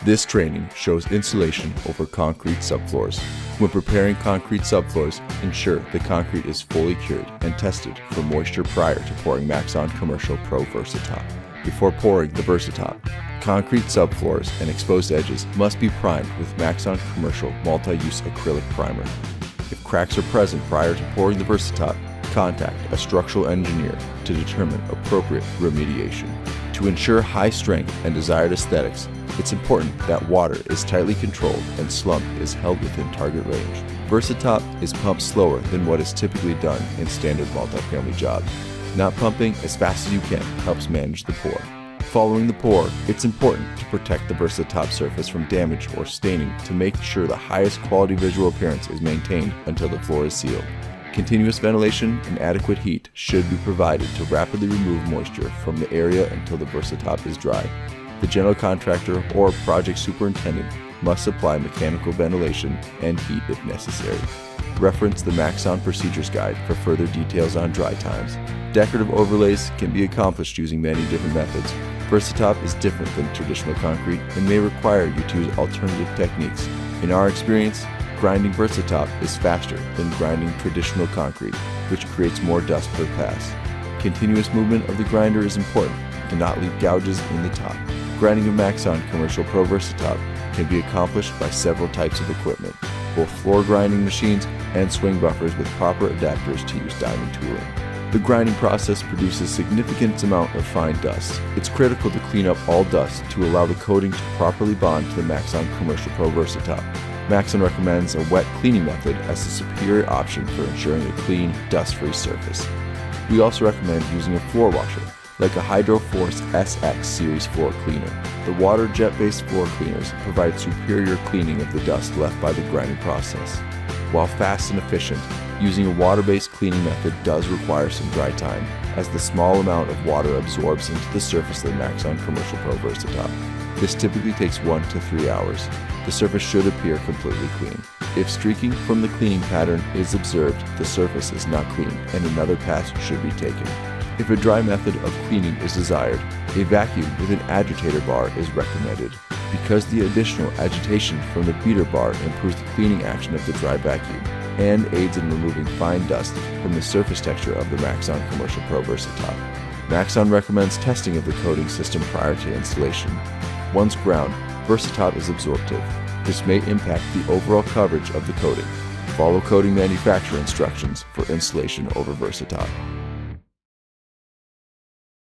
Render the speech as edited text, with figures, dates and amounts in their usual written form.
This training shows insulation over concrete subfloors. When preparing concrete subfloors, ensure the concrete is fully cured and tested for moisture prior to pouring Maxxon Commercial Pro VersaTop. Before pouring the VersaTop, concrete subfloors and exposed edges must be primed with Maxxon Commercial Multi-Use Acrylic Primer. If cracks are present prior to pouring the VersaTop, contact a structural engineer to determine appropriate remediation. To ensure high strength and desired aesthetics, it's important that water is tightly controlled and slump is held within target range. VersaTop is pumped slower than what is typically done in standard multifamily jobs. Not pumping as fast as you can helps manage the pour. Following the pour, it's important to protect the VersaTop surface from damage or staining to make sure the highest quality visual appearance is maintained until the floor is sealed. Continuous ventilation and adequate heat should be provided to rapidly remove moisture from the area until the VersaTop is dry. The general contractor or project superintendent must supply mechanical ventilation and heat if necessary. Reference the Maxxon Procedures Guide for further details on dry times. Decorative overlays can be accomplished using many different methods. VersaTop is different than traditional concrete and may require you to use alternative techniques. In our experience, grinding VersaTop is faster than grinding traditional concrete, which creates more dust per pass. Continuous movement of the grinder is important to not leave gouges in the top. Grinding of Maxxon Commercial Pro VersaTop can be accomplished by several types of equipment, both floor grinding machines and swing buffers with proper adapters to use diamond tooling. The grinding process produces significant amount of fine dust. It's critical to clean up all dust to allow the coating to properly bond to the Maxxon Commercial Pro VersaTop. Maxxon recommends a wet cleaning method as the superior option for ensuring a clean, dust-free surface. We also recommend using a floor washer, like a HydroForce SX series floor cleaner. The water jet-based floor cleaners provide superior cleaning of the dust left by the grinding process. While fast and efficient, using a water-based cleaning method does require some dry time, as the small amount of water absorbs into the surface of the Maxxon Commercial Pro VersaTop. This typically takes 1 to 3 hours. The surface should appear completely clean. If streaking from the cleaning pattern is observed, the surface is not clean and another pass should be taken. If a dry method of cleaning is desired, a vacuum with an agitator bar is recommended, because the additional agitation from the beater bar improves the cleaning action of the dry vacuum and aids in removing fine dust from the surface texture of the Maxxon Commercial Pro VersaTop. Maxxon recommends testing of the coating system prior to installation. Once ground, VersaTop is absorptive. This may impact the overall coverage of the coating. Follow coating manufacturer instructions for installation over VersaTop.